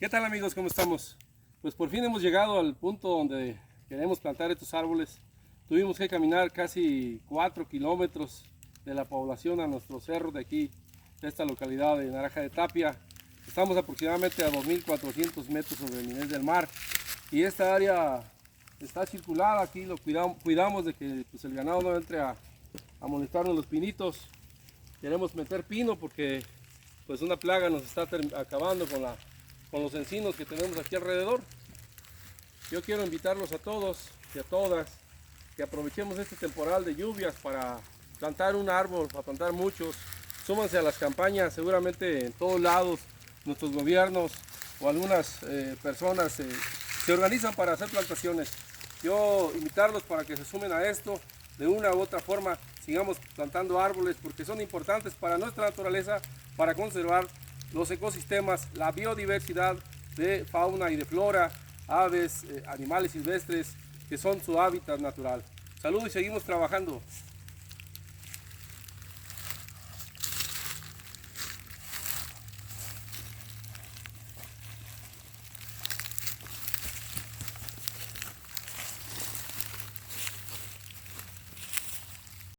¿Qué tal amigos? ¿Cómo estamos? Pues por fin hemos llegado al punto donde queremos plantar estos árboles. Tuvimos que caminar casi 4 kilómetros de la población a nuestro cerro de aquí, de esta localidad de Naranja de Tapia. Estamos aproximadamente a 2.400 metros sobre el nivel del mar y esta área está circulada. Aquí lo cuidamos de que pues, el ganado no entre a molestarnos los pinitos. Queremos meter pino porque pues una plaga nos está acabando con los encinos que tenemos aquí alrededor. Yo quiero invitarlos a todos y a todas que aprovechemos este temporal de lluvias para plantar un árbol, para plantar muchos. Súmanse a las campañas, seguramente en todos lados nuestros gobiernos o algunas personas se organizan para hacer plantaciones. Yo invitarlos para que se sumen a esto de una u otra forma. Sigamos plantando árboles porque son importantes para nuestra naturaleza, para conservar los ecosistemas, la biodiversidad de fauna y de flora, aves, animales silvestres que son su hábitat natural. Saludos y seguimos trabajando.